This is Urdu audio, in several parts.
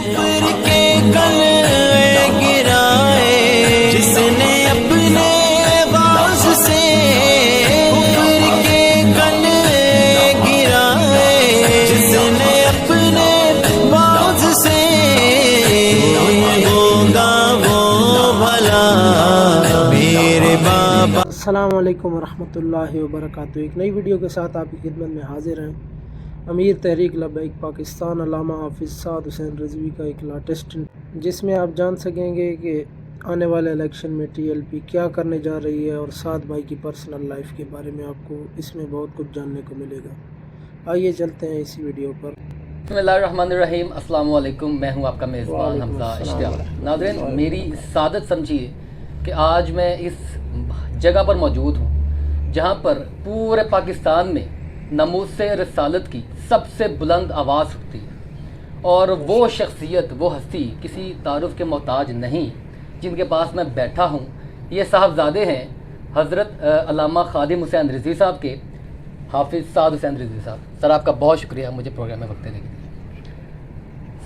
کفر کے کلے گرائے جس نے اپنے باز سے، کفر کے کلے گرائے جس نے اپنے باز سے، ہوگا وہ بھلا میرے بابا۔ السلام علیکم ورحمۃ اللہ وبرکاتہ۔ ایک نئی ویڈیو کے ساتھ آپ کی خدمت میں حاضر ہیں۔ امیر تحریک لبیک پاکستان علامہ حافظ سعد حسین رضوی کا ایک لیٹسٹ، جس میں آپ جان سکیں گے کہ آنے والے الیکشن میں ٹی ایل پی کیا کرنے جا رہی ہے، اور سعد بھائی کی پرسنل لائف کے بارے میں آپ کو اس میں بہت کچھ جاننے کو ملے گا۔ آئیے چلتے ہیں اسی ویڈیو پر۔ بسم اللہ الرحمن الرحیم۔ السلام علیکم، میں ہوں آپ کا میزبان حمزہ اشتیاق۔ ناظرین، میری سعادت سمجھیے کہ آج میں اس جگہ پر موجود ہوں جہاں پر پورے پاکستان میں ناموس رسالت کی سب سے بلند آواز اٹھتی ہے، اور وہ شخصیت، وہ ہستی کسی تعارف کے محتاج نہیں جن کے پاس میں بیٹھا ہوں۔ یہ صاحبزادے ہیں حضرت علامہ خادم حسین رضوی صاحب کے، حافظ سعد حسین رضوی صاحب۔ سر، آپ کا بہت شکریہ مجھے پروگرام میں وقت دینے کے لیے۔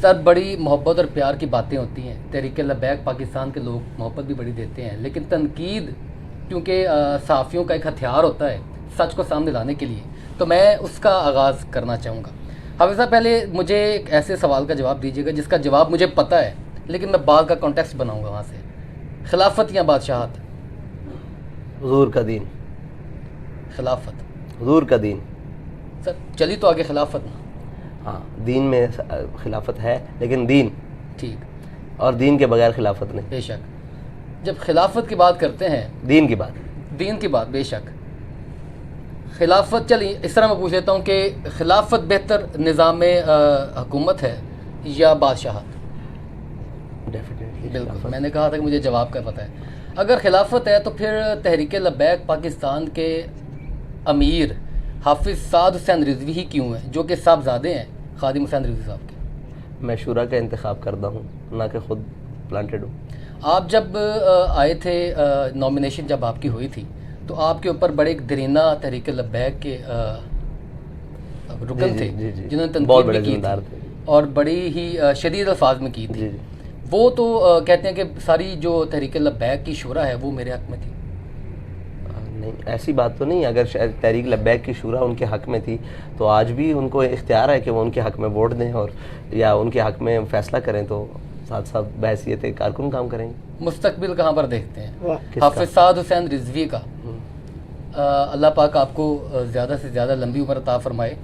سر، بڑی محبت اور پیار کی باتیں ہوتی ہیں، تحریک لبیک پاکستان کے لوگ محبت بھی بڑی دیتے ہیں، لیکن تنقید کیونکہ صحافیوں کا ایک ہتھیار ہوتا ہے سچ کو سامنے لانے کے لیے، تو میں اس کا آغاز کرنا چاہوں گا۔ حافظ صاحب، پہلے مجھے ایک ایسے سوال کا جواب دیجیے گا جس کا جواب مجھے پتہ ہے، لیکن میں بعد کا کانٹیکسٹ بناؤں گا وہاں سے۔ خلافت یا بادشاہت؟ حضور کا دین۔ خلافت؟ حضور کا دین۔ سر چلی تو آگے خلافت نا۔ ہاں، دین میں خلافت ہے، لیکن دین ٹھیک، اور دین کے بغیر خلافت نہیں۔ بے شک۔ جب خلافت کی بات کرتے ہیں، دین کی بات۔ دین کی بات، بے شک۔ خلافت، چلیے اس طرح میں پوچھ لیتا ہوں کہ خلافت بہتر نظام حکومت ہے یا بادشاہت؟ ڈیفینیٹلی بالکل، میں نے کہا تھا کہ مجھے جواب کا پتہ ہے۔ اگر خلافت ہے تو پھر تحریک لبیک پاکستان کے امیر حافظ سعد حسین رضوی ہی کیوں ہیں، جو کہ صاحبزادے ہیں خادم حسین رضوی صاحب کے؟ میں شورا کا انتخاب کرتا ہوں، نہ کہ خود پلانٹڈ ہوں۔ آپ جب آئے تھے، نامینیشن جب آپ کی ہوئی تھی، تو آپ کے اوپر بڑے ایک درینہ تحریک لبیک کے رکن تھے جنہوں نے تنقید بھی کی تھی اور بڑی ہی شدید الفاظ میں کی تھی۔ وہ تو کہتے ہیں کہ ساری جو تحریک لبیک کی شورا ہے وہ میرے حق میں تھی۔ نہیں، ایسی بات تو نہیں۔ اگر تحریک لبیک کی شورا ان کے حق میں تھی تو آج بھی ان کو اختیار ہے کہ وہ ان کے حق میں ووٹ دیں اور یا ان کے حق میں فیصلہ کریں، تو ساتھ ساتھ بحیثیت کارکن کام کریں گے۔ مستقبل کہاں پر دیکھتے ہیں حافظ سعد حسین رضوی کا؟ اللہ پاک آپ کو زیادہ سے زیادہ لمبی عمر عطا فرمائے۔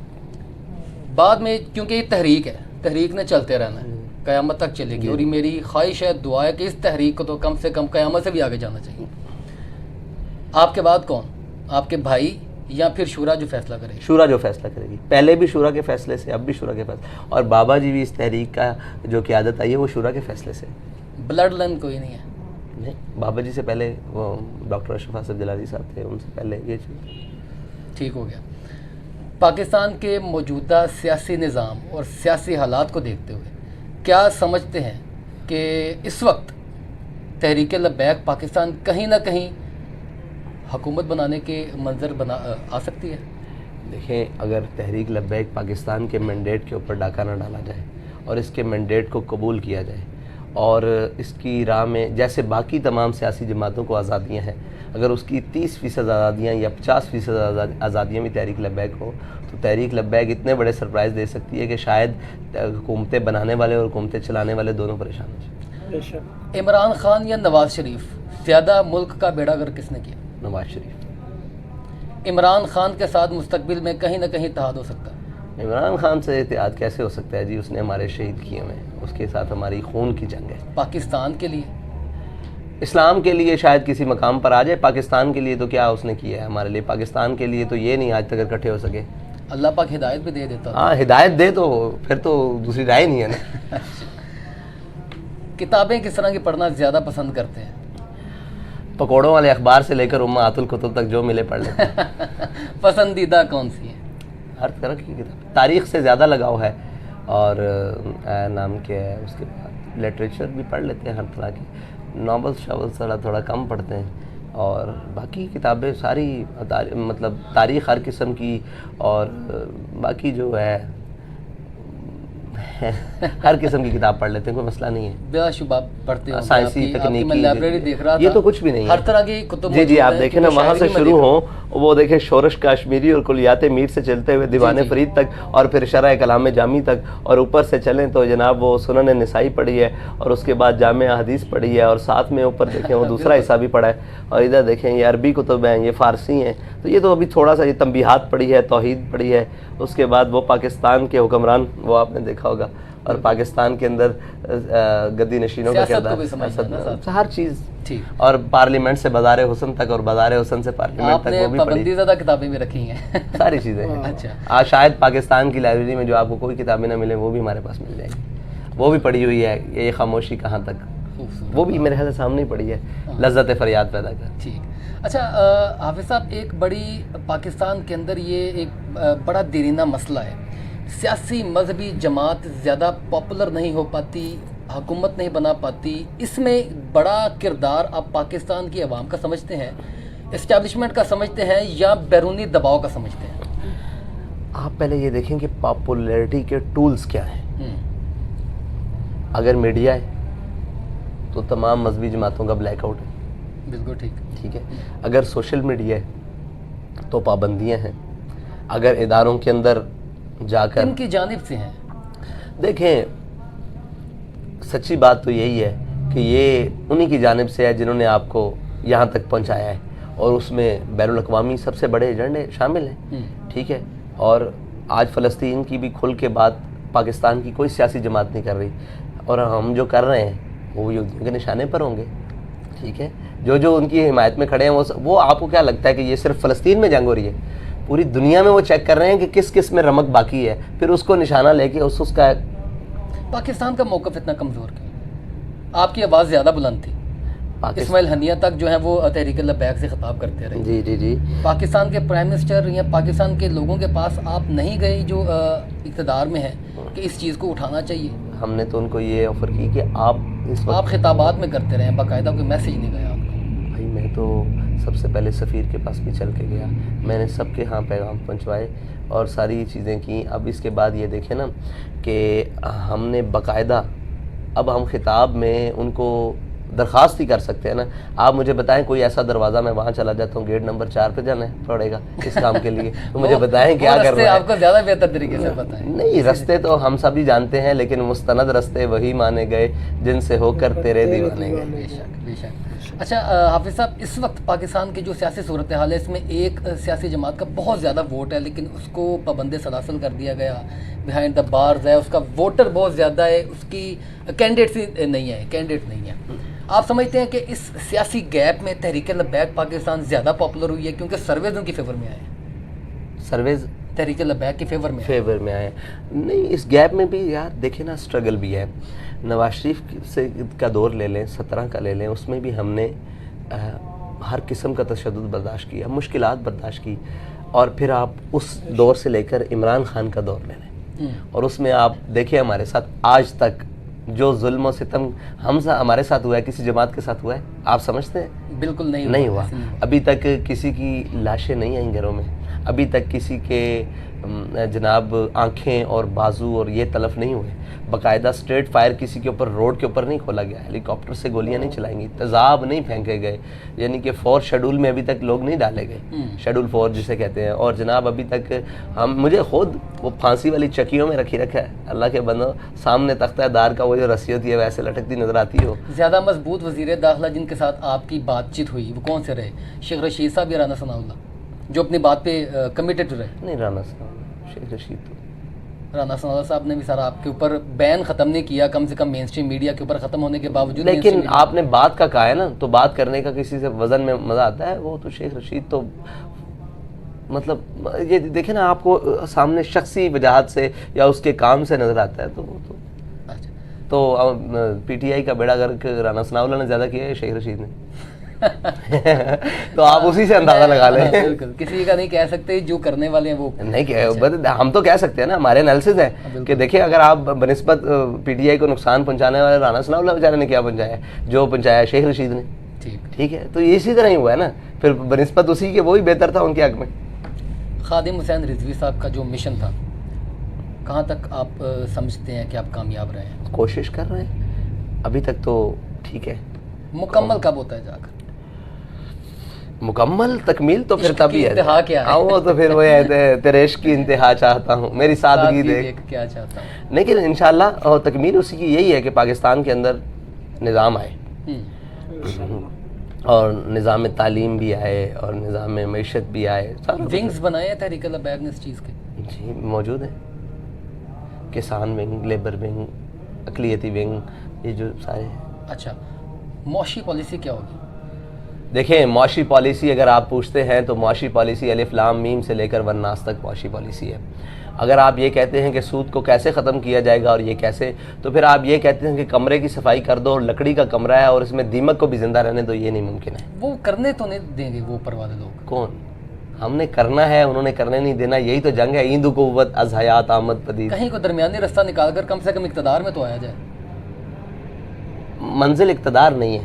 بعد میں کیونکہ یہ تحریک ہے، تحریک نے چلتے رہنا ہے، قیامت تک چلے گی، اور یہ میری خواہش ہے، دعا ہے کہ اس تحریک کو تو کم سے کم قیامت سے بھی آگے جانا چاہیے۔ آپ کے بعد کون؟ آپ کے بھائی یا پھر شورا جو فیصلہ کرے گی؟ شورا جو فیصلہ کرے گی، پہلے بھی شورا کے فیصلے سے، اب بھی شورا کے فیصلے، اور بابا جی بھی اس تحریک کا جو قیادت آئی ہے وہ شورا کے فیصلے سے۔ بلڈ لائن کوئی نہیں ہے؟ نہیں، بابا جی سے پہلے وہ ڈاکٹر اشرف اسد جلالی صاحب تھے، ان سے پہلے یہ چیز۔ ٹھیک ہو گیا۔ پاکستان کے موجودہ سیاسی نظام اور سیاسی حالات کو دیکھتے ہوئے کیا سمجھتے ہیں کہ اس وقت تحریک لبیک پاکستان کہیں نہ کہیں حکومت بنانے کے منظر آ سکتی ہے؟ دیکھیں، اگر تحریک لبیک پاکستان کے مینڈیٹ کے اوپر ڈاکہ نہ ڈالا جائے اور اس کے مینڈیٹ کو قبول کیا جائے، اور اس کی راہ میں جیسے باقی تمام سیاسی جماعتوں کو آزادیاں ہیں، اگر اس کی 30% آزادیاں یا 50% آزادیاں بھی تحریک لبیک ہو، تو تحریک لبیک اتنے بڑے سرپرائز دے سکتی ہے کہ شاید حکومتیں بنانے والے اور حکومتیں چلانے والے دونوں پریشان ہو جائیں۔ عمران خان یا نواز شریف، زیادہ ملک کا بیڑا گرک کس نے کیا؟ نواز شریف۔ عمران خان کے ساتھ مستقبل میں کہیں نہ کہیں اتحاد ہو سکتا ہے؟ عمران خان سے اتحاد کیسے ہو سکتا ہے جی؟ اس نے ہمارے شہید کیے ہوئے ہیں، اس کے ساتھ ہماری خون کی جنگ ہے۔ پاکستان کے لیے، اسلام کے لیے شاید کسی مقام پر آ جائے، پاکستان کے لیے تو کیا اس نے کیا ہے ہمارے لیے؟ پاکستان کے لیے تو یہ نہیں آج تک اکٹھے ہو سکے۔ اللہ پاک ہدایت بھی دے دیتا۔ ہاں، ہدایت دے تو پھر تو دوسری رائے نہیں ہے نا۔ کتابیں کس طرح کی پڑھنا زیادہ پسند کرتے ہیں؟ پکوڑوں والے اخبار سے لے کر امہات الکتب تک جو ملے پڑھ لیتے ہیں۔ پسندیدہ کون سی ہے؟ ہر طرح کی کتاب، تاریخ سے زیادہ لگاؤ ہے، اور نام کیا ہے اس کے بعد لٹریچر بھی پڑھ لیتے ہیں، ہر طرح کی ناولس شاولس تھوڑا کم پڑھتے ہیں، اور باقی کتابیں ساری مطلب تاریخ ہر قسم کی، اور باقی جو ہے ہر قسم کی کتاب پڑھ لیتے ہیں, کوئی مسئلہ نہیں ہے. بلا شبہ پڑھتے ہوں. سائنسی تکنیکی میں لائبریری دیکھ رہا تھا, یہ تو کچھ بھی نہیں ہے, ہر طرح کی کتب. جی آپ دیکھیں نا, وہاں سے شروع ہوں, وہ دیکھیں شورش کاشمیری اور کلیات میر سے چلتے ہوئے دیوان فرید تک, اور پھر شرح کلام جامی تک, اور اوپر سے چلیں تو جناب وہ سنن نسائی پڑھی ہے, اور اس کے بعد جامع حدیث پڑھی ہے, اور ساتھ میں اوپر دیکھیں وہ دوسرا حصہ بھی پڑھا ہے, اور ادھر دیکھیں یہ عربی کتب ہیں, یہ فارسی ہیں. تو یہ تو ابھی تھوڑا سا, یہ تنبیہات پڑھی ہے, توحید پڑھی ہے. اس کے بعد وہ پاکستان کے حکمران, وہ آپ نے دیکھا ہوگا, اور پاکستان کے اندر گدی نشینوں کا کردار, ہر چیز, اور پارلیمنٹ سے بازار حسن تک, اور بازار حسن سے پارلیمنٹ تک, وہ بھی پابندی زدہ کتابیں بھی رکھی ہیں, ساری چیزیں ہیں. اچھا, شاید پاکستان کی لائبریری میں جو آپ کو کوئی کتابیں نہ ملیں, وہ بھی ہمارے پاس مل جائیں گی. وہ بھی پڑھی ہوئی ہے, یہ خاموشی کہاں تک, وہ بھی میرے خیال سے سامنے ہی پڑھی ہے, لذت فریاد پیدا کر. ٹھیک. اچھا حافظ صاحب, ایک بڑی پاکستان کے اندر یہ ایک بڑا دیرینہ مسئلہ ہے, سیاسی مذہبی جماعت زیادہ پاپولر نہیں ہو پاتی, حکومت نہیں بنا پاتی. اس میں بڑا کردار آپ پاکستان کی عوام کا سمجھتے ہیں, اسٹیبلشمنٹ کا سمجھتے ہیں, یا بیرونی دباؤ کا سمجھتے ہیں؟ آپ پہلے یہ دیکھیں کہ پاپولیرٹی کے ٹولز کیا ہیں. اگر میڈیا ہے تو تمام مذہبی جماعتوں کا بلیک آؤٹ ہے. بالکل ٹھیک ہے. اگر سوشل میڈیا ہے تو پابندیاں ہیں. اگر اداروں کے اندر جا کر, ان کی جانب سے ہیں, دیکھیں سچی بات تو یہی ہے کہ یہ انہی کی جانب سے ہے جنہوں نے آپ کو یہاں تک پہنچایا ہے, اور اس میں بین الاقوامی سب سے بڑے ایجنڈے شامل ہیں. ٹھیک ہے. اور آج فلسطین کی بھی کھل کے بات پاکستان کی کوئی سیاسی جماعت نہیں کر رہی, اور ہم جو کر رہے ہیں وہ یہودیوں کے نشانے پر ہوں گے. ٹھیک ہے. جو ان کی حمایت میں کھڑے ہیں, وہ آپ کو کیا لگتا ہے کہ یہ صرف فلسطین میں جنگ ہو رہی ہے؟ پوری دنیا میں وہ چیک کر رہے ہیں کہ کس کس میں رمق باقی ہے, پھر اس کو نشانہ لے کے اس کا. پاکستان کا موقف اتنا کمزور کیوں؟ آپ کی آواز زیادہ بلند تھی. اسماعیل ہنیہ تک جو ہے وہ تحریک لبیک سے خطاب کرتے رہے. جی. پاکستان کے پرائم منسٹر یا پاکستان کے لوگوں کے پاس آپ نہیں گئے جو اقتدار میں ہیں کہ اس چیز کو اٹھانا چاہیے؟ ہم نے تو ان کو یہ آفر کی کہ آپ خطابات میں کرتے رہے, باقاعدہ کوئی میسیج نہیں گیا آپ کو؟ بھائی میں تو سب سے پہلے سفیر کے پاس بھی چل کے گیا, میں نے سب کے ہاں پیغام پہنچوائے اور ساری چیزیں کی. اب اس کے بعد یہ دیکھیں نا کہ ہم نے باقاعدہ, اب ہم خطاب میں ان کو درخواست ہی کر سکتے ہیں نا. آپ مجھے بتائیں کوئی ایسا دروازہ, میں وہاں چلا جاتا ہوں, گیٹ نمبر 4 پہ جانا پڑے گا اس کام کے لیے, تو مجھے بتائیں کیا کرنا ہے. آپ کو زیادہ بہتر طریقے سے پتہ ہے. نہیں, رستے تو ہم سب ہی جانتے ہیں, لیکن مستند رستے وہی مانے گئے جن سے ہو کر تیرے دیوانے گئے. بے شک. اچھا حافظ صاحب, اس وقت پاکستان کی جو سیاسی صورتحال ہے, اس میں ایک سیاسی جماعت کا بہت زیادہ ووٹ ہے, لیکن اس کو پابند سلاسل کر دیا گیا, بیہائنڈ دا بارز ہے, اس کا ووٹر بہت زیادہ ہے, اس کی کینڈیڈیٹ نہیں ہے. آپ سمجھتے ہیں کہ اس سیاسی گیپ میں تحریک لبیک پاکستان زیادہ پاپولر ہوئی ہے کیونکہ سرویز ان کی فیور میں آئے ہیں؟ سرویز تحریک لبیک کی فیور میں آئے نہیں. اس گیپ میں بھی یار دیکھیں نا, سٹرگل بھی ہے. نواز شریف سے کا دور لے لیں, 17 کا لے لیں, اس میں بھی ہم نے ہر قسم کا تشدد برداشت کیا, مشکلات برداشت کی. اور پھر آپ اس دور سے لے کر عمران خان کا دور لے لیں, اور اس میں آپ دیکھیں ہمارے ساتھ آج تک جو ظلم و ستم ہمارے ساتھ ہوا ہے, کسی جماعت کے ساتھ ہوا ہے آپ سمجھتے ہیں؟ بالکل نہیں ہوا. ابھی تک کسی کی لاشیں نہیں آئیں گھروں میں, ابھی تک کسی کے جناب آنکھیں اور بازو اور یہ تلف نہیں ہوئے. باقاعدہ اسٹریٹ فائر کسی کے اوپر, روڈ کے اوپر نہیں کھولا گیا, ہیلی کاپٹر سے گولیاں نہیں چلائیں گی, تیزاب نہیں پھینکے گئے, یعنی کہ 4 شیڈول میں ابھی تک لوگ نہیں ڈالے گئے, شیڈول 4 جسے کہتے ہیں. اور جناب ابھی تک مجھے خود وہ پھانسی والی چکیوں میں رکھی رکھا ہے, اللہ کے بندو, سامنے تختہ دار کا وہ جو رسی ہوتی ہے ویسے لٹکتی نظر آتی ہو. زیادہ مضبوط وزیر داخلہ جن کے ساتھ آپ کی بات چیت ہوئی وہ کون سے رہے؟ شیخ رشید صاحب یا رانا ثناء اللہ جو اپنی بات پہ کمیٹڈ رہے؟ نہیں, رانا ثناء اللہ, شیخ رشید تو رانا ثناء اللہ صاحب نے بھی سارا آپ کے اوپر بین ختم نہیں کیا, کم سے کم مین اسٹریم میڈیا کے اوپر ختم ہونے کے باوجود. لیکن آپ نے بات کا کہا ہے نا, تو بات کرنے کا کسی سے وزن میں مزہ آتا ہے. وہ تو شیخ رشید تو مطلب یہ دیکھیں نا, آپ کو سامنے شخصی وجاہت سے یا اس کے کام سے نظر آتا ہے, تو وہ تو پی ٹی آئی کا بیڑا گرک رانا ثناء اللہ نے زیادہ کیا ہے, شیخ رشید نے. تو آپ اسی سے اندازہ لگا لیں. بالکل کسی کا نہیں کہہ سکتے, جو کرنے والے ہیں وہ نہیں. ہم تو کہہ سکتے ہیں نا, ہمارے انالیسز ہیں کہ دیکھیں اگر آپ بنسبت پی ٹی آئی کو نقصان پہنچانے والے رانا ثناء اللہ بیچارے نے کیا پہنچایا ہے, جو پہنچایا شیخ رشید نے. ٹھیک ہے, تو اسی طرح ہی ہوا ہے نا, پھر بنسبت اسی کے وہی بہتر تھا ان کے حق میں. خادم حسین رضوی صاحب کا جو مشن تھا کہاں تک آپ سمجھتے ہیں کہ آپ کامیاب رہے ہیں؟ کوشش کر رہے ہیں ابھی تک تو ٹھیک ہے. مکمل کب ہوتا ہے جا کر؟ مکمل تکمیل تو پھر عشق تبھی کی ہے. انتہا کیا ہے؟ ہاں وہ تو پھر وہ ہے تیرے عشق کی انتہا چاہتا ہوں میری سادگی دیکھ. کیا چاہتا ہوں. لیکن انشاءاللہ تکمیل اسی کی یہی ہے کہ پاکستان کے اندر نظام آئے اور نظام تعلیم بھی آئے اور نظام معیشت بھی آئے. ونگز بنائے ہیں تحریک لبیک نے اس چیز کے؟ جی موجود ہیں. کسان ونگ، لیبر ونگ، اقلیتی ونگ، یہ جو سارے ہیں. اچھا معاشی پالیسی کیا ہوگی؟ دیکھیں معاشی پالیسی اگر آپ پوچھتے ہیں تو معاشی پالیسی الف لام میم سے لے کر والناس تک معاشی پالیسی ہے. اگر آپ یہ کہتے ہیں کہ سود کو کیسے ختم کیا جائے گا اور یہ کیسے، تو پھر آپ یہ کہتے ہیں کہ کمرے کی صفائی کر دو اور لکڑی کا کمرہ ہے اور اس میں دیمک کو بھی زندہ رہنے دو، یہ نہیں ممکن ہے. وہ کرنے تو نہیں دیں گے وہ اوپر والے لوگ. کون؟ ہم نے کرنا ہے، انہوں نے کرنے نہیں دینا. یہی تو جنگ ہے. ایند قوت از حیات آمد پدید. کہیں کو درمیانی رستہ نکال کر کم سے کم اقتدار میں تو آیا جائے. منزل اقتدار نہیں ہے،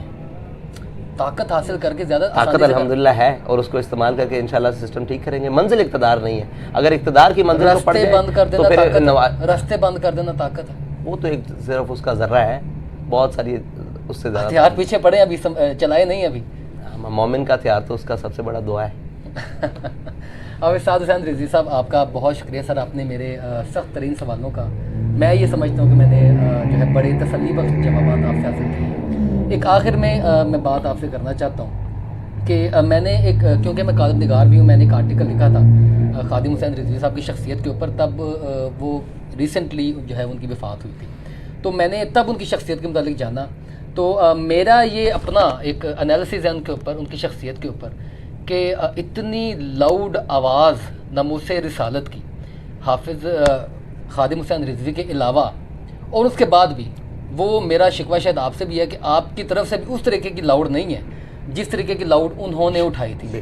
طاقت حاصل کر کے زیادہ طاقت الحمدللہ ہے اور اس کو استعمال کر کے انشاءاللہ سسٹم ٹھیک کریں گے. منزل اقتدار نہیں ہے. اگر اقتدار کی منزل کو پڑ رستے جائے بند کر تو دینا پھر طاقت ہے. رستے بند کر دینا طاقت ہے. وہ تو ایک صرف اس کا ذرہ ہے، بہت ساری اس سے زیادہ. ہتھیار پیچھے پڑے ابھی چلائے نہیں ابھی. مومن کا ہتھیار تو اس کا سب سے بڑا دعا ہے. اور سعد حسین رضوی صاحب آپ کا بہت شکریہ سر. آپ نے میرے سخت ترین سوالوں کا میں یہ سمجھتا ہوں کہ میں نے جو ہے بڑے تسلی بخش جوابات آپ سے حاصل کیے ہیں. ایک آخر میں بات آپ سے کرنا چاہتا ہوں کہ میں نے کیونکہ میں کالم نگار بھی ہوں، میں نے ایک آرٹیکل لکھا تھا خادم حسین رضوی صاحب کی شخصیت کے اوپر. تب وہ ریسنٹلی جو ہے ان کی وفات ہوئی تھی، تو میں نے تب ان کی شخصیت کے متعلق جانا. تو میرا یہ اپنا ایک انالیسز ہے ان کے اوپر، ان کی شخصیت کے اوپر، کہ اتنی لاؤڈ آواز ناموس رسالت کی حافظ خادم حسین رضوی کے علاوہ اور اس کے بعد بھی وہ میرا شکوہ شاید آپ سے بھی ہے کہ آپ کی طرف سے بھی اس طریقے کی لاؤڈ نہیں ہے جس طریقے کی لاؤڈ انہوں نے اٹھائی تھی.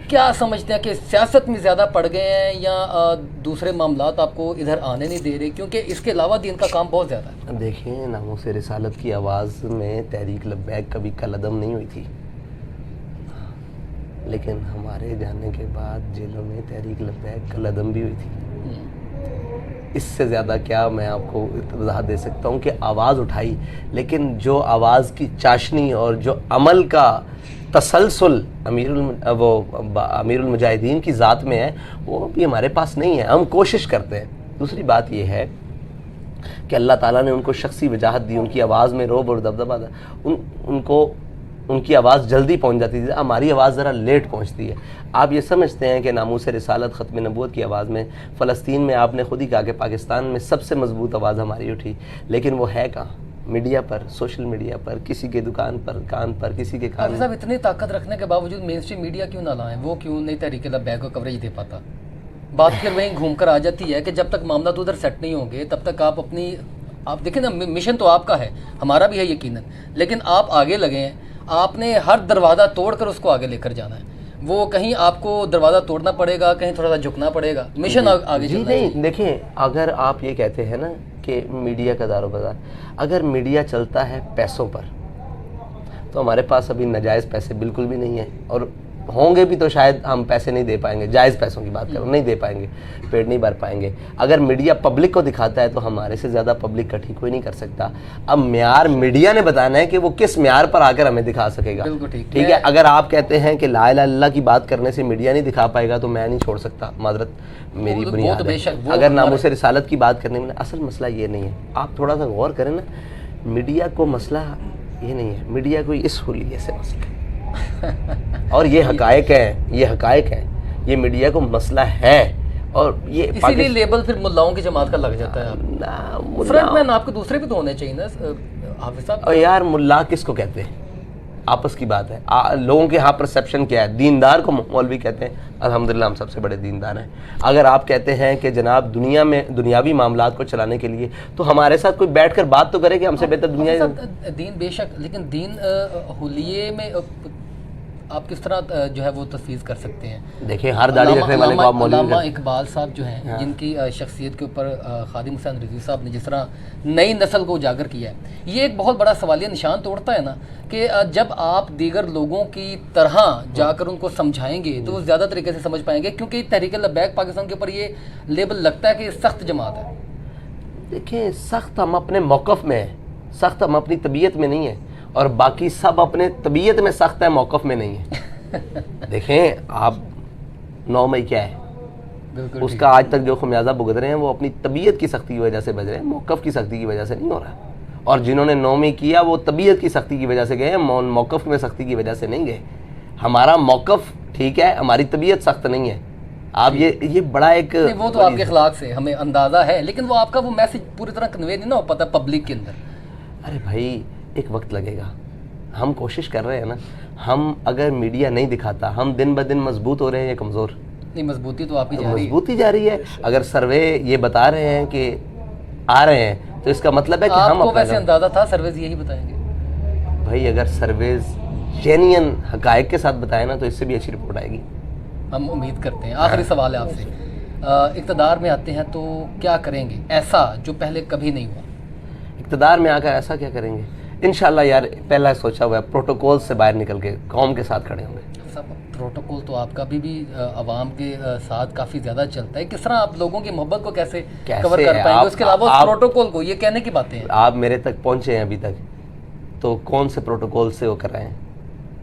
کیا سمجھتے ہیں کہ سیاست میں زیادہ پڑ گئے ہیں یا دوسرے معاملات آپ کو ادھر آنے نہیں دے رہے؟ کیونکہ اس کے علاوہ دین کا کام بہت زیادہ ہے. دیکھیں ناموس رسالت کی آواز میں تحریک لبیک کبھی کالعدم نہیں ہوئی تھی، لیکن ہمارے جانے کے بعد جیلوں میں تحریک لبیک کالعدم بھی ہوئی تھی. اس سے زیادہ کیا میں آپ کو اطلاع دے سکتا ہوں کہ آواز اٹھائی، لیکن جو آواز کی چاشنی اور جو عمل کا تسلسل امیر المجاہدین کی ذات میں ہے وہ بھی ہمارے پاس نہیں ہے. ہم کوشش کرتے ہیں. دوسری بات یہ ہے کہ اللہ تعالیٰ نے ان کو شخصی وجاہت دی، ان کی آواز میں روب اور دبدبہ ان کی آواز جلدی پہنچ جاتی تھی. ہماری آواز ذرا لیٹ پہنچتی ہے. آپ یہ سمجھتے ہیں کہ ناموس رسالت ختم نبوت کی آواز میں فلسطین میں آپ نے خود ہی کہا کہ پاکستان میں سب سے مضبوط آواز ہماری اٹھی، لیکن وہ ہے کہاں؟ میڈیا پر، سوشل میڈیا پر، کسی کے دکان پر، کان پر، کسی کے کان. صاحب اتنی طاقت رکھنے کے باوجود مین اسٹریم میڈیا کیوں نہ لائیں؟ وہ کیوں نہیں تحریک لبیک کو کوریج دے پاتا؟ بات پھر وہیں گھوم کر آ جاتی ہے کہ جب تک معاملات ادھر سیٹ نہیں ہوں گے تب تک آپ دیکھیں نا، مشن تو آپ کا ہے، ہمارا بھی ہے یقیناً، لیکن آپ آگے لگے ہیں. آپ نے ہر دروازہ توڑ کر اس کو آگے لے کر جانا ہے. وہ کہیں آپ کو دروازہ توڑنا پڑے گا، کہیں تھوڑا سا جھکنا پڑے گا. مشن آگے جی نہیں، دیکھیں اگر آپ یہ کہتے ہیں نا کہ میڈیا کا دار و بازار، اگر میڈیا چلتا ہے پیسوں پر تو ہمارے پاس ابھی ناجائز پیسے بالکل بھی نہیں ہیں، اور ہوں گے بھی تو شاید ہم پیسے نہیں دے پائیں گے. جائز پیسوں کی بات کروں، نہیں دے پائیں گے، پیٹ نہیں بھر پائیں گے. اگر میڈیا پبلک کو دکھاتا ہے تو ہمارے سے زیادہ پبلک کا ٹھیک کوئی نہیں کر سکتا. اب معیار میڈیا نے بتانا ہے کہ وہ کس معیار پر آ کر ہمیں دکھا سکے گا. ٹھیک ہے، اگر آپ کہتے ہیں کہ لا الہ الا اللہ کی بات کرنے سے میڈیا نہیں دکھا پائے گا تو میں نہیں چھوڑ سکتا. معذرت میری بنیاد ہے. اگر ناموس رسالت کی بات کرنے میں اصل مسئلہ یہ نہیں ہے. آپ تھوڑا سا غور کریں نا، میڈیا کو مسئلہ یہ نہیں ہے، میڈیا کو اس حلیے سے مسئلہ ہے. اور یہ حقائق ہیں، یہ میڈیا کو مسئلہ ہے. اور یہ اسی لیے لیبل پھر ملاؤں کی جماعت کا لگ جاتا ہے. فرنٹ مین آپ کے دوسرے بھی تو ہونے چاہیے نا حافظ صاحب. اور یار ملا کس کو کہتے ہیں؟ آپس کی بات ہے. لوگوں کے ہاں پرسیپشن کیا ہے؟ دیندار کو مولوی کہتے ہیں. الحمدللہ ہم سب سے بڑے دیندار ہیں. اگر آپ کہتے ہیں کہ جناب دنیا میں دنیاوی معاملات کو چلانے کے لیے تو ہمارے ساتھ کوئی بیٹھ کر بات تو کرے کہ ہم سے بہتر دنیا. دین بے شک، لیکن دین حلیے میں آپ کس طرح جو ہے وہ تفویض کر سکتے ہیں؟ دیکھیں ہر داڑھی رکھنے والے کو آپ مولوی علامہ اقبال صاحب جو ہیں جن کی شخصیت کے اوپر خادم حسین رضوی صاحب نے جس طرح نئی نسل کو اجاگر کیا ہے، یہ ایک بہت بڑا سوالیہ نشان توڑتا ہے نا کہ جب آپ دیگر لوگوں کی طرح جا کر ان کو سمجھائیں گے تو وہ زیادہ طریقے سے سمجھ پائیں گے. کیونکہ تحریک لبیک پاکستان کے اوپر یہ لیبل لگتا ہے کہ یہ سخت جماعت ہے. دیکھیں سخت ہم اپنے موقف میں ہیں, سخت ہم اپنی طبیعت میں نہیں ہیں, اور باقی سب اپنے طبیعت میں سخت ہے, موقف میں نہیں ہے. دیکھیں آپ 9 مئی کیا ہے, بالکل اس کا آج تک جو خمیازہ بھگت رہے ہیں وہ اپنی طبیعت کی سختی کی وجہ سے بج رہے ہیں, موقف کی سختی کی وجہ سے نہیں ہو رہا. اور جنہوں نے 9 مئی کیا وہ طبیعت کی سختی کی وجہ سے گئے ہیں, موقف میں سختی کی وجہ سے نہیں گئے. ہمارا موقف ٹھیک ہے, ہماری طبیعت سخت نہیں ہے. آپ یہ بڑا ایک نہیں, وہ تو آپ کے اخلاق سے ہمیں اندازہ ہے, لیکن وہ آپ کا وہ میسج پوری طرح کنوے نہیں نہ ہو پاتا پبلک کے اندر. ارے بھائی ایک وقت لگے گا, ہم کوشش کر رہے ہیں نا. ہم اگر میڈیا نہیں دکھاتا, ہم دن بدن مضبوط ہو رہے ہیں یا کمزور؟ نہیں, مضبوطی تو آپ کی جاری ہے. مضبوطی جاری ہے. اگر سروے یہ بتا رہے ہیں کہ آ رہے ہیں تو اس کا مطلب ہے کہ ہم آپ کو ویسے اندازہ تھا سرویز یہی بتائیں گے. بھائی اگر سرویز جینین حقائق کے ساتھ بتائے نا تو اس سے بھی اچھی رپورٹ آئے گی, ہم امید کرتے ہیں. آخری سوال ہے آپ سے, اقتدار میں آتے ہیں تو کیا کریں گے ایسا جو پہلے کبھی نہیں ہوا؟ اقتدار میں آ کر ایسا کیا کریں گے؟ انشاءاللہ یار پہلا سوچا ہوا ہے, پروٹوکول سے باہر نکل کے قوم کے ساتھ کھڑے ہوں گے. سب پروٹوکول تو آپ کا بھی عوام کے ساتھ کافی زیادہ چلتا ہے. کس طرح آپ لوگوں کی محبت کو کیسے کور کر پائیں گے؟ اس کے علاوہ اس پروٹوکول کو, یہ کہنے کی باتیں ہیں. آپ میرے تک پہنچے ہیں ابھی تک, تو کون سے پروٹوکول سے وہ کر رہے ہیں؟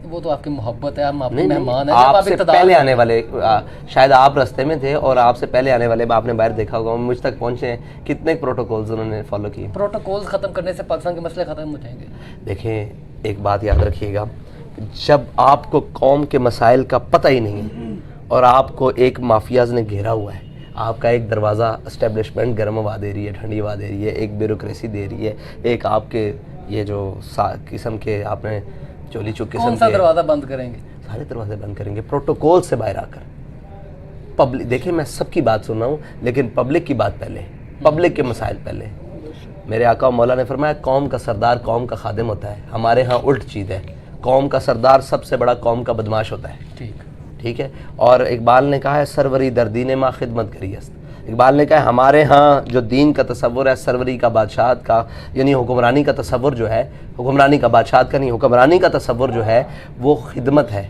وہ تو آپ کی محبت ہے, ہم آپ کے مہمان ہیں. آپ سے پہلے آنے والے, شاید آپ رستے میں تھے اور آپ سے پہلے آنے والے آپ نے باہر دیکھا ہوگا, مجھ تک پہنچے ہیں, کتنے پروٹوکولز انہوں نے فالو کیے. پروٹوکول ختم کرنے سے پاکستان کے مسئلے ختم ہو جائیں گے. دیکھیں ایک بات یاد رکھیے گا, جب آپ کو قوم کے مسائل کا پتہ ہی نہیں ہے اور آپ کو ایک مافیاز نے گھیرا ہوا ہے, آپ کا ایک دروازہ اسٹیبلشمنٹ گرم ہوا دے رہی ہے, ٹھنڈی ہوا دے رہی ہے, ایک بیوروکریسی دے رہی ہے, ایک آپ کے یہ جو قسم کے آپ نے چولی چک قسم کے, کون سا دروازہ بند کریں گے؟ سارے دروازے بند کریں گے. پروٹوکول سے باہر آ کر پبلک, دیکھیں میں سب کی بات سن رہا ہوں لیکن پبلک کی بات پہلے, پبلک کے مسائل پہلے. میرے آقا و مولا نے فرمایا قوم کا سردار قوم کا خادم ہوتا ہے. ہمارے ہاں الٹ چیز ہے, قوم کا سردار سب سے بڑا قوم کا بدماش ہوتا ہے. ٹھیک ہے. اور اقبال نے کہا ہے سروری در دین ما خدمت کری است. اقبال نے کہا ہمارے ہاں جو دین کا تصور ہے, سروری کا, بادشاہت کا, یعنی حکمرانی کا تصور جو ہے, حکمرانی کا, بادشاہت کا نہیں, حکمرانی کا تصور جو ہے وہ خدمت ہے.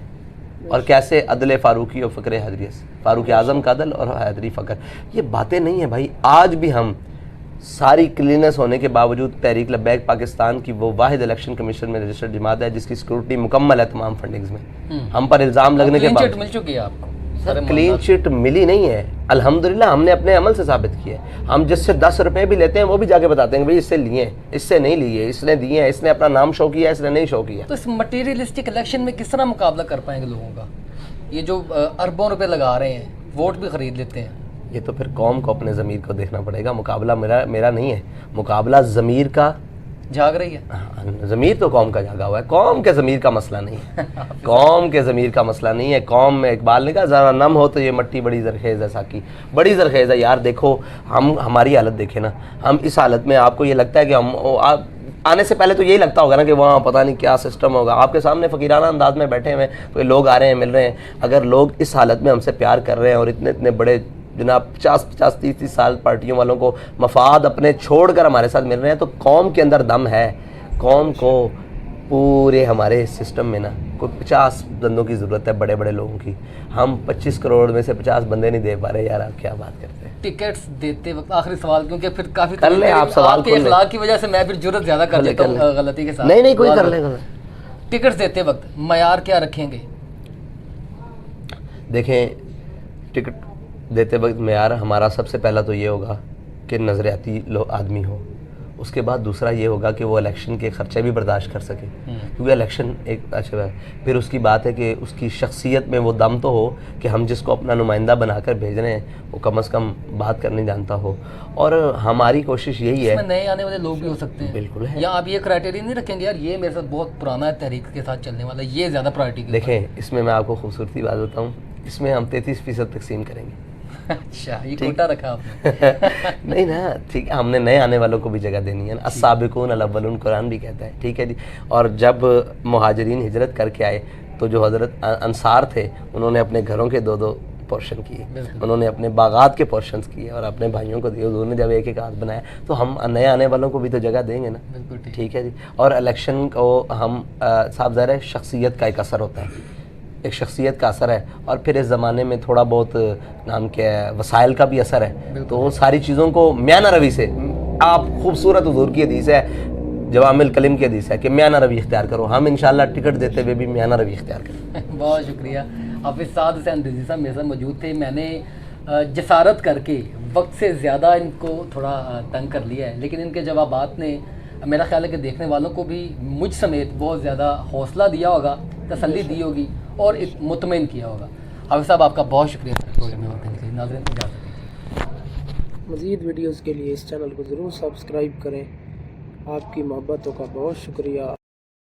اور کیسے عدل فاروقی اور فقر حیدریت, فاروق اعظم کا عدل اور حیدری فقر, یہ باتیں نہیں ہیں بھائی. آج بھی ہم ساری کلینس ہونے کے باوجود تحریک لبیک پاکستان کی وہ واحد الیکشن کمیشن میں رجسٹرڈ جماعت ہے جس کی سیکورٹی مکمل ہے تمام فنڈنگز میں. ہم پر الزام لگنے کے بعد مل چکی ہے آپ کو کلین چٹ ملی نہیں ہے الحمدللہ, ہم نے اپنے عمل سے ثابت کیا ہے. ہم جس سے 10 روپے بھی لیتے ہیں وہ بھی جا کے بتاتے ہیں کہ بھائی اس سے لیے ہیں, اس سے نہیں لیے, اس نے دیے ہیں, اس نے اپنا نام شو کیا, اس نے نہیں شو کیا. تو اس مٹیریلسٹک الیکشن میں کس طرح مقابلہ کر پائیں گے لوگوں کا؟ یہ جو اربوں روپے لگا رہے ہیں, ووٹ بھی خرید لیتے ہیں. یہ تو پھر قوم کو اپنے ضمیر کو دیکھنا پڑے گا. مقابلہ میرا نہیں ہے, مقابلہ ضمیر کا. جاگ رہی ہے ضمیر تو قوم کا جاگا ہوا ہے, قوم کے ضمیر کا مسئلہ نہیں ہے. قوم کے ضمیر کا مسئلہ نہیں ہے. قوم میں اقبال نے کہا ذرا نم ہو تو یہ مٹی بڑی زرخیز ہے, ساکی بڑی زرخیز ہے. یار دیکھو ہماری حالت دیکھیں نا, ہم اس حالت میں آپ کو یہ لگتا ہے کہ ہم آنے سے پہلے تو یہی لگتا ہوگا نا کہ وہاں پتہ نہیں کیا سسٹم ہوگا. آپ کے سامنے فقیرانہ انداز میں بیٹھے ہوئے کوئی لوگ آ رہے ہیں, مل رہے ہیں. اگر لوگ اس حالت میں ہم سے پیار کر رہے ہیں اور اتنے بڑے جناب 50-30 سال پارٹیوں والوں کو مفاد اپنے چھوڑ کر ہمارے ساتھ مل رہے ہیں, تو قوم کے اندر دم ہے. قوم کو پورے ہمارے سسٹم میں نا کوئی 50 بندوں کی ضرورت ہے, بڑے بڑے لوگوں کی. ہم 25 کروڑ میں سے 50 بندے نہیں دے پا رہے. یار آپ کیا بات کرتے ہیں. ٹکٹس دیتے وقت آخری سوال, کیونکہ پھر کافی کر لیں آپ سوال کے اخلاق کی وجہ سے میں پھر جرت زیادہ کر لیتا ہوں غلطی کے ساتھ. نہیں کوئی کر لیں. ٹکٹس دیتے وقت معیار کیا رکھیں گے؟ دیکھیں ٹکٹ دیتے وقت معیار ہمارا سب سے پہلا تو یہ ہوگا کہ نظریاتی آدمی ہو. اس کے بعد دوسرا یہ ہوگا کہ وہ الیکشن کے خرچے بھی برداشت کر سکے, کیونکہ الیکشن ایک اچھا ہے. پھر اس کی بات ہے کہ اس کی شخصیت میں وہ دم تو ہو کہ ہم جس کو اپنا نمائندہ بنا کر بھیج رہے ہیں وہ کم از کم بات کرنے جانتا ہو. اور ہماری کوشش یہی ہے, اس میں نئے آنے والے لوگ بھی ہو سکتے ہیں. بالکل ہے. یا آپ یہ کرائٹیریا نہیں رکھیں گے یار یہ میرے ساتھ بہت پرانا ہے, تحریک کے ساتھ چلنے والا, یہ زیادہ پرائرٹی. دیکھیں اس میں آپ کو خوبصورتی بات بتاؤں, اس میں ہم 33% تقسیم کریں گے. اچھا, یہ کوٹا رکھا آپ نے. نہیں نا, ٹھیک ہے, ہم نے نئے آنے والوں کو بھی جگہ دینی ہے نا. السابقون الاولون قرآن بھی کہتا ہے. ٹھیک ہے جی. اور جب مہاجرین ہجرت کر کے آئے تو جو حضرت انصار تھے انہوں نے اپنے گھروں کے 2 پورشن کیے, انہوں نے اپنے باغات کے پورشنز کیے اور اپنے بھائیوں کو دیے. حضور نے جب ایک ہاتھ بنایا تو ہم نئے آنے والوں کو بھی تو جگہ دیں گے نا. ٹھیک ہے جی. اور الیکشن کو ہم صاحب ظاہر ہے شخصیت کا ایک اثر ہوتا ہے, ایک شخصیت کا اثر ہے. اور پھر اس زمانے میں تھوڑا بہت نام کیا ہے وسائل کا بھی اثر ہے. تو وہ ساری چیزوں کو میانہ روی سے آپ خوبصورت حضور کی حدیث ہے, جوامع الکلم کی حدیث ہے کہ میانہ روی اختیار کرو. ہم انشاءاللہ ٹکٹ دیتے ہوئے بھی میانہ روی اختیار کریں. بہت شکریہ. حافظ سعد حسین رضوی صاحب میرے ساتھ موجود تھے. میں نے جسارت کر کے وقت سے زیادہ ان کو تھوڑا تنگ کر لیا ہے, لیکن ان کے جوابات نے میرا خیال ہے کہ دیکھنے والوں کو بھی مجھ سمیت بہت زیادہ حوصلہ دیا ہوگا, تسلی دی ہوگی اور مطمئن کیا ہوگا. حافظ صاحب آپ کا بہت شکریہ پروگرام میں ہونے کے لیے. ناظرین اجازت دیجیے. مزید ویڈیوز کے لیے اس چینل کو ضرور سبسکرائب کریں. آپ کی محبتوں کا بہت شکریہ.